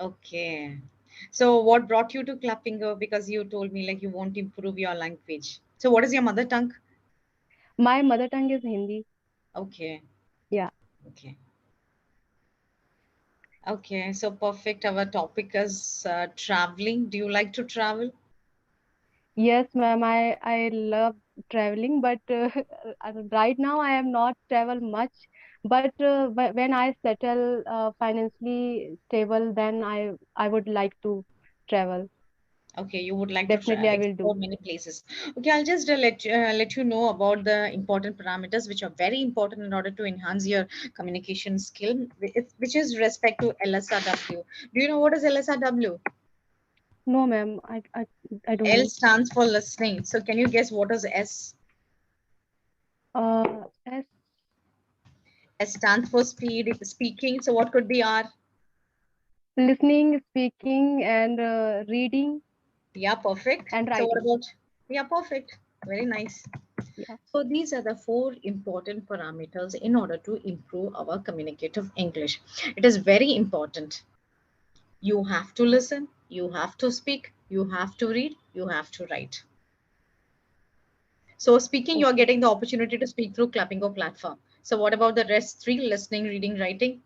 Okay. So what brought you to Clappingo? Because you told me like you want to improve your language. So what is your mother tongue? My mother tongue is Hindi. Okay. Yeah. Okay. Okay. So perfect. Our topic is traveling. Do you like to travel? Yes, ma'am. I love traveling, but right now I am not travel much. But when I settle financially stable, then I would like to travel. Okay, you would like to Definitely, I will explore do. many places. Okay, I'll just let you know about the important parameters which are very important in order to enhance your communication skill, which is respect to LSRW. Do you know what is LSRW? No, ma'am. I don't L know. stands for listening. So can you guess what is S? Yes, S stands for speaking. So what could be R? listening, speaking, and reading Yeah, perfect. and So what writing. about? Yeah, perfect. Very nice. Yeah. So these are the four important parameters in order to improve our communicative English. It is very important. You have to listen, you have to speak, you have to read, you have to write. So speaking, you are Okay. getting the opportunity to speak through Clappingo platform. So what about the rest three, listening, reading, writing?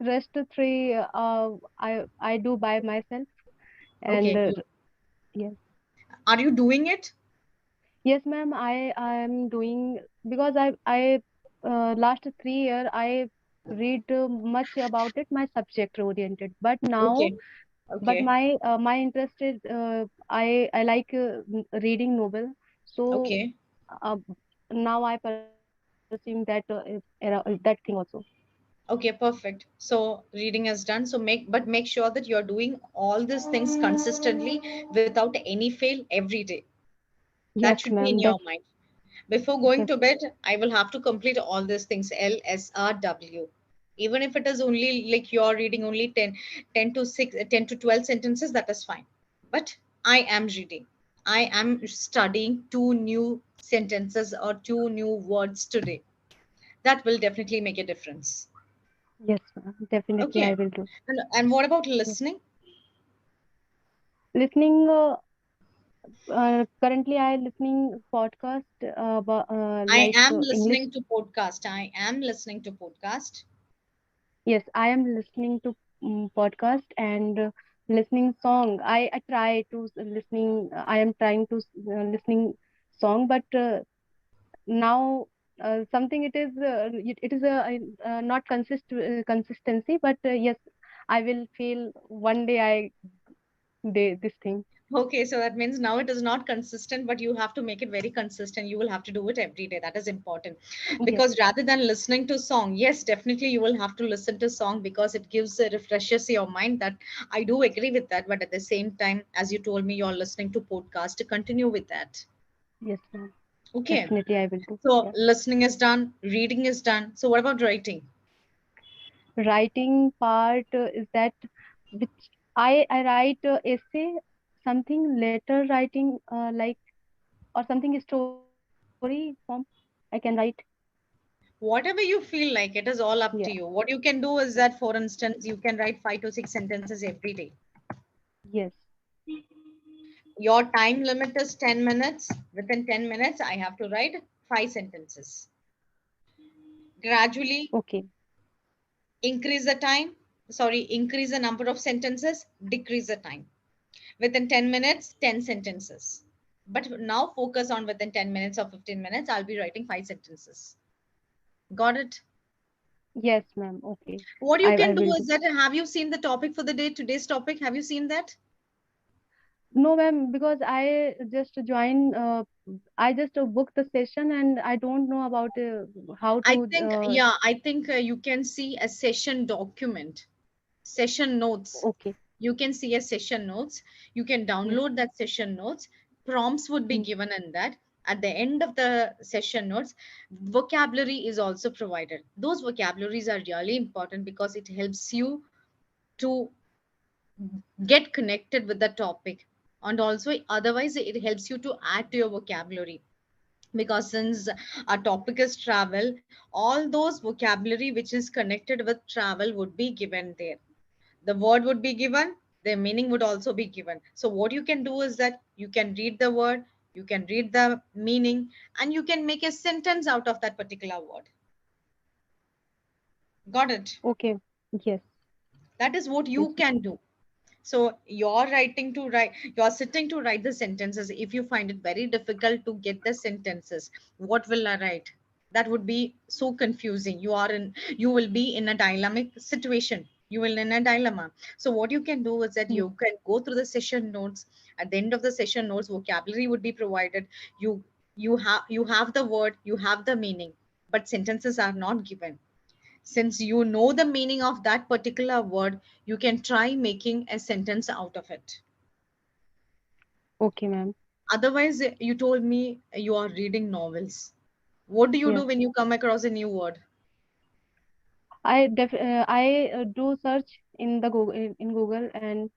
Rest three, I do by myself, and Okay. yes. Are you doing it? Yes, ma'am. I am doing because I last 3 year I read much about it, my subject oriented. But now, Okay. but Okay. my interest is I like reading novel. So Okay. uh, now I pursuing that thing also. Okay, perfect. So reading is done. So make sure that you're doing all these things consistently without any fail every day. That Yes, should be in ma'am. your mind. Before going Yes, to bed, I will have to complete all these things LSRW. Even if it is only like you're reading only 10 to 6, 10 to 12 sentences, that is fine. But I am reading. I am studying two new sentences or two new words today. That will definitely make a difference. yes, ma'am. Definitely I Okay. will do. And what about Yes. listening? Listening. Currently, I listening podcast I like am English. listening to podcast. I am listening to podcast. Yes, I am listening to podcast and listening song. I try to listening. I am trying to listening song, but now something it is a not consistency, but yes, I will feel one day this thing. Okay, so that means now it is not consistent, but you have to make it very consistent. You will have to do it every day. That is important. Yes, Because rather than listening to song, yes, definitely you will have to listen to song because it gives refreshes your mind. That I do agree with that. But at the same time, as you told me, you're listening to podcast to continue with that. yes, ma'am. Okay. Definitely I will do. So Yeah. listening is done, reading is done. So what about writing? Writing part is that which I write essay, something letter writing or something story form. I can write. Whatever you feel like, it is all up Yeah. to you. What you can do is that, for instance, you can write 5 to 6 sentences every day. Yes. Your time limit is 10 minutes. Within 10 minutes, I have to write 5 sentences. Gradually Okay. increase the time, increase the number of sentences, decrease the time. Within 10 minutes, 10 sentences. But now focus on within 10 minutes or 15 minutes, I'll be writing 5 sentences. Got it? Yes, ma'am. Okay. What you I can do will is do. that, have you seen the topic for the day, today's topic? Have you seen that? No, ma'am, because I just booked the session and I don't know about how I to. think, yeah, I think you can see a session document, session notes. Okay. You can see a session notes. You can Yes. download that session notes. Prompts would be Mm. given in that. At the end of the session notes, vocabulary is also provided. Those vocabularies are really important because it helps you to get connected with the topic. And also, otherwise, it helps you to add to your vocabulary because since our topic is travel, all those vocabulary which is connected with travel would be given there. The word would be given, their meaning would also be given. So what you can do is that you can read the word, you can read the meaning, and you can make a sentence out of that particular word. Got it? Okay. Yes. That is what Yes. you can do. So you're sitting to write the sentences. If you find it very difficult to get the sentences, what will I write? That would be so confusing. You will be in a dynamic situation. You will in a dilemma. So what you can do is that Yes. you can go through the session notes. At the end of the session notes, vocabulary would be provided. You have the word, you have the meaning, but sentences are not given. Since you know the meaning of that particular word, you can try making a sentence out of it. Okay, ma'am. Otherwise, you told me you are reading novels. What do you Yes. do when you come across a new word? I do search in the Google in Google and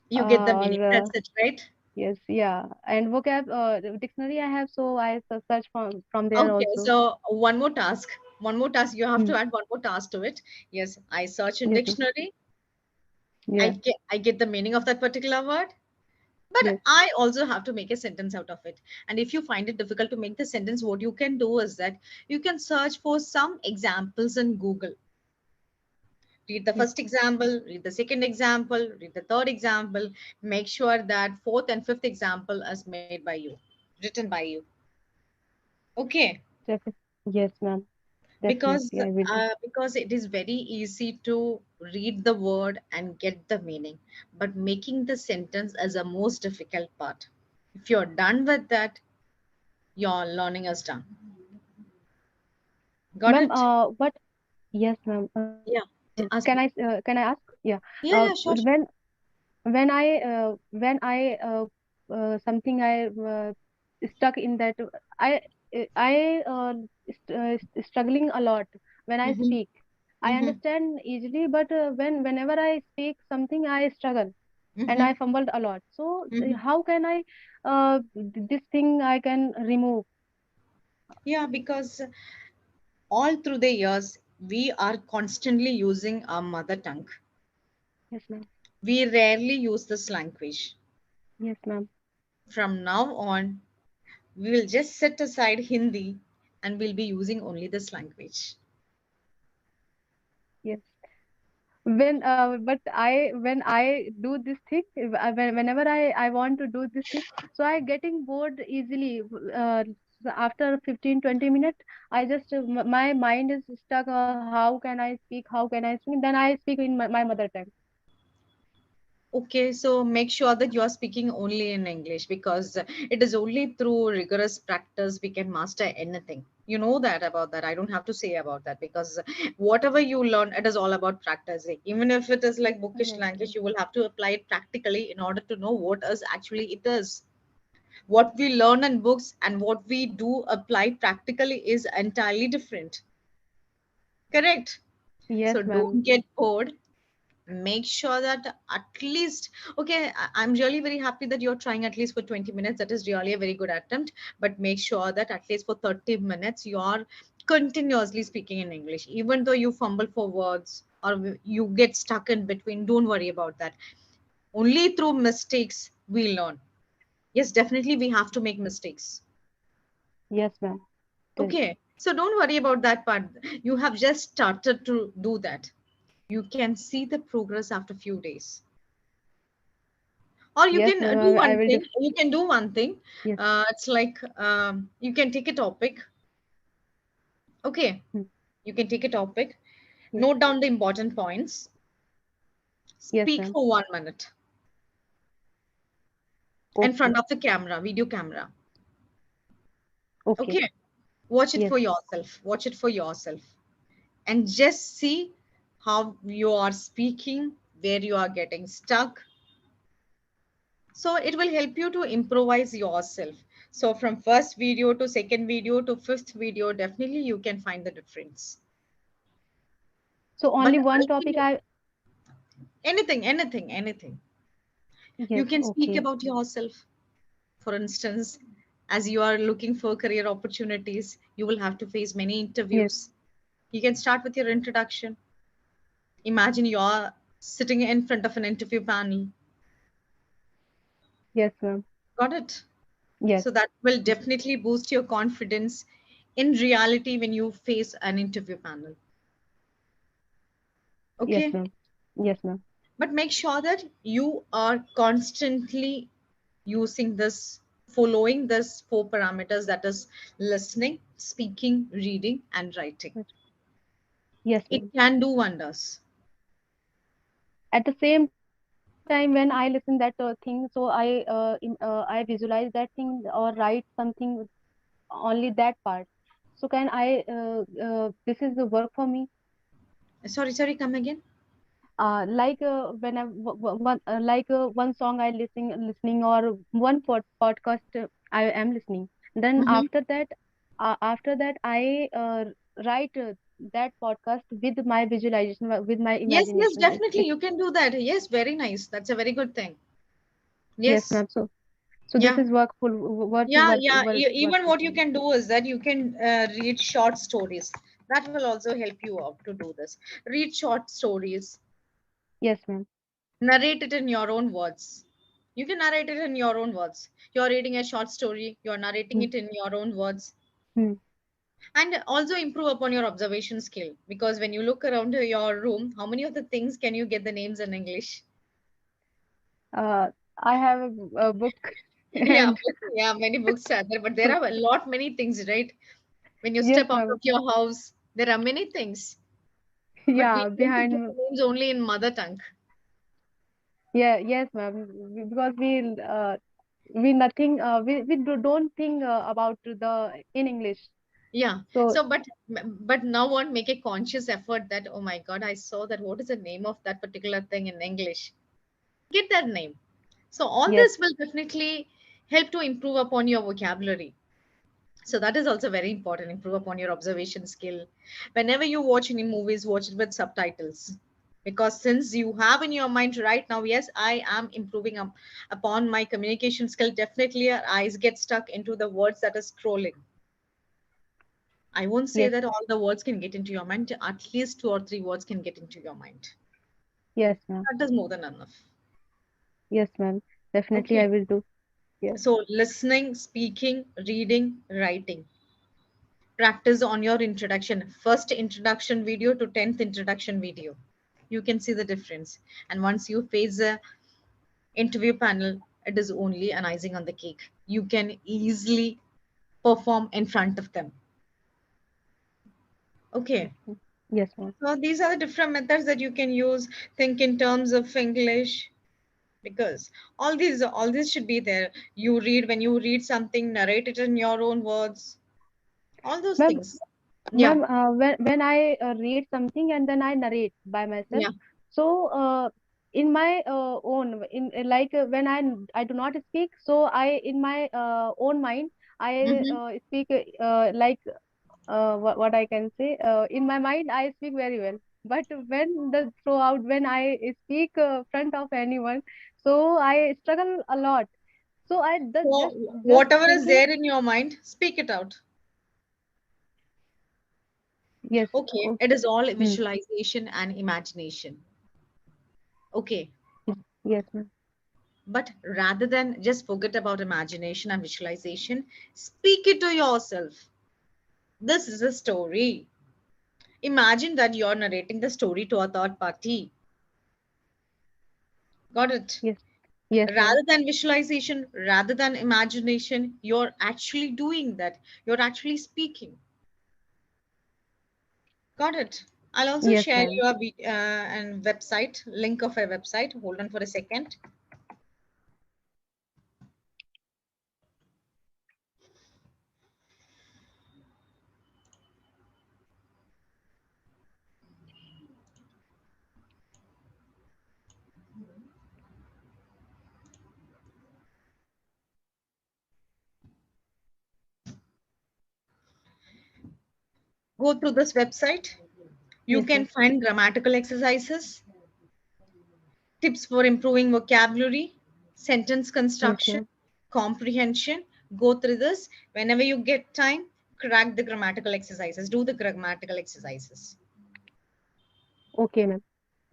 You get the meaning. or That's it, right? yes, yeah, and vocab dictionary I have, so I search from there Okay, also. so one more task. One more task. You have Hmm. to add one more task to it. Yes, I search in Yes, ma'am. dictionary. Yeah. I get the meaning of that particular word. But Yes. I also have to make a sentence out of it. And if you find it difficult to make the sentence, what you can do is that you can search for some examples in Google. Read the Yes. first example, read the second example, read the third example. Make sure that fourth and fifth example is made by you, written by you. Okay, Defi yes, ma'am. because Definitely, I will do. because it is very easy to read the word and get the meaning, but making the sentence is the most difficult part. If you're done with that, your learning is done. Got Ma'am, it? what? Yes, ma'am. Yeah. Ask me. Can I ask? Yeah. Yeah, yeah, sure, sure. When something I stuck in that, I I struggling a lot when I Mm-hmm. speak. I Mm-hmm. understand easily, but whenever I speak something, I struggle and Mm-hmm. I fumbled a lot. So Mm-hmm. how can I this thing I can remove? Yeah, because all through the years, we are constantly using our mother tongue. Yes, ma'am. We rarely use this language. Yes, ma'am. From now on, we will just set aside Hindi and we'll be using only this language. Yes. When I do this thing, whenever I want to do this thing, so I getting bored easily. So after 15-20 minutes, I just my mind is stuck. How can I speak? How can I speak? Then I speak in my mother tongue. Okay, so make sure that you are speaking only in English because it is only through rigorous practice we can master anything. You know that about that. I don't have to say about that because whatever you learn, it is all about practicing. Even if it is like bookish Yes, language, ma'am. you will have to apply it practically in order to know what is actually it is. What we learn in books and what we do apply practically is entirely different. Correct? Yes, So ma'am. don't get bored. Make sure that at least, okay, I'm really very happy that you're trying at least for 20 minutes. That is really a very good attempt. But make sure that at least for 30 minutes, you're continuously speaking in English. Even though you fumble for words or you get stuck in between, don't worry about that. Only through mistakes we learn. Yes, definitely we have to make mistakes. Yes, ma'am. Yes. Okay, so don't worry about that part. You have just started to do that. You can see the progress after few days. Or you Yes, can ma'am. do I one will thing. def You can do one thing. Yes. It's like you can take a topic. Okay, Hmm. you can take a topic. Yes. Note down the important points. Yes, Speak ma'am. for 1 minute in Okay. front of the camera, video camera. Okay. Okay, watch it Yes. for yourself. Watch it for yourself, and just see how you are speaking, where you are getting stuck. So it will help you to improvise yourself. So from first video to second video to fifth video, definitely you can find the difference. So But only one topic ultimately, I anything. You Yes. can speak Okay. about yourself. For instance, as you are looking for career opportunities, you will have to face many Yes. interviews. You can start with your introduction. Imagine you're sitting in front of an interview panel. Yes, ma'am. Got it? Yes. So that will definitely boost your confidence in reality when you face an interview panel. Yes, Okay. ma'am. Yes, ma'am. But make sure that you are constantly using this, following this four parameters, that is listening, speaking, reading, and writing. Yes, It ma'am. can do wonders. At the same time, when I listen that thing, so I visualize that thing or write something only that part. So can I? This is the work for me. Sorry, come again. Like when I one like one song I listening or one podcast I am listening. Then Mhm. after that I write that podcast with my visualization, with my Yes, imagination. definitely. You can do that. Yes, very nice. That's a very good thing. Yes, Yes. ma'am. So this Yeah. is workful. Even Workful what for you me. can do is that you can read short stories. That will also help you out to do this. Read short stories, Yes, ma'am. narrate it in your own words. You can narrate it in your own words. You're reading a short story, you're narrating Hmm. it in your own words. Hmm. And also improve upon your observation skill, because when you look around your room, how many of the things can you get the names in English? I have a book Yeah, and yeah, many books are there, but there are a lot many things, right? When you yes, step out of ma'am. your house, there are many things, but we Yeah, tend to get behind. the names only in mother tongue. Yeah, yes, ma'am. Because we nothing don't think about the in English. Yeah. So So, but now what? Make a conscious effort that, oh my God, I saw that. What is the name of that particular thing in English? Get that name. So all yes, this will definitely help to improve upon your vocabulary. So that is also very important. Improve upon your observation skill. Whenever you watch any movies, watch it with subtitles. Because since you have in your mind right now, yes, I am improving upon my communication skill, definitely your eyes get stuck into the words that are scrolling. I won't say yes, that all the words can get into your mind. At least two or three words can get into your mind. yes, ma'am. That is more than enough. Yes, ma'am. Definitely, Okay. I will do. Yes, So listening, speaking, reading, writing. Practice on your introduction. First introduction video to 10th introduction video. You can see the difference. And once you face the interview panel, it is only an icing on the cake. You can easily perform in front of them. Okay. yes, ma'am. So these are the different methods that you can use. Think in terms of English, because all these should be there. You read, when you read something, narrate it in your own words. All those Ma'am, things. Yeah. ma'am. When I read something and then I narrate by myself. Yeah. So in my own in like when I do not speak. So I in my own mind I Hmm. speak like what I can say. In my mind, I speak very well, but when the throughout when I speak front of anyone, so I struggle a lot. So I So just whatever is thinking. there in your mind, speak it out. Yes, Okay, okay. it is all Hmm. visualization and imagination. Okay, Yes, ma'am. but rather than just forget about imagination and visualization, speak it to yourself. This is a story. Imagine that you're narrating the story to a third party. Got it? Yes, yes, ma'am. Rather than visualization, rather than imagination, you're actually doing that. You're actually speaking. Got it. I'll also Yes, share ma'am. you a website, link of a website. Hold on for a second. Go through this website. You Yes, can ma'am. find grammatical exercises, tips for improving vocabulary, sentence Yes, construction, ma'am. comprehension. Go through this. Whenever you get time, crack the grammatical exercises. Do the grammatical exercises. Okay, ma'am.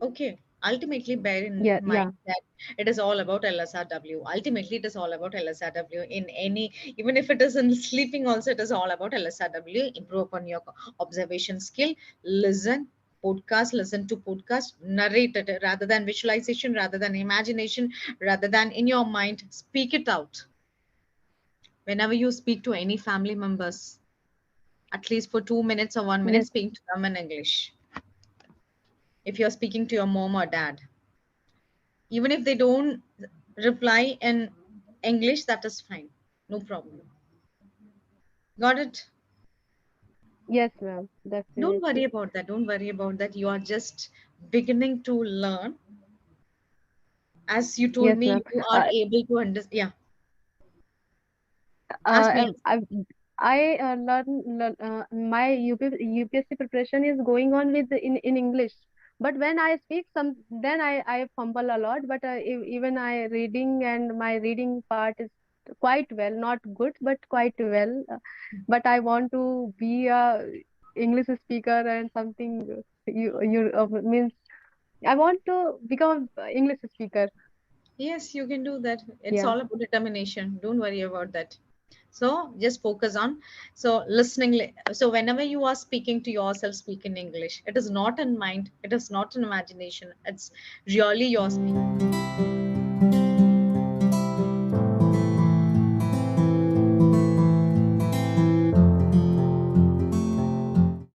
Okay. Ultimately, bear in Yeah, mind yeah. that it is all about LSRW. Ultimately, it is all about LSRW in any, even if it is in sleeping, also, it is all about LSRW. Improve upon your observation skill, listen, listen to podcast, narrate it rather than visualization, rather than imagination, rather than in your mind, speak it out. Whenever you speak to any family members, at least for 2 minutes or 1 minute, Yes, speak to them in English. If you're speaking to your mom or dad, even if they don't reply in English, that is fine. No problem. Got it? yes, ma'am. Don't worry Definitely. about that. Don't worry about that. You are just beginning to learn. As you told Yes, me, ma'am. you are able to understand. Yeah. Ask me. Uh, my UPSC preparation is going on with in English. But when I speak then I fumble a lot. But even I reading and my reading part is quite well, not good, but quite well. But I want to be a English speaker and something. You means I want to become a English speaker. Yes, you can do that. It's Yeah. all about determination. Don't worry about that. So just focus on so listening. So whenever you are speaking to yourself, speak in English. It is not in mind. It is not in imagination. It's really your speaking.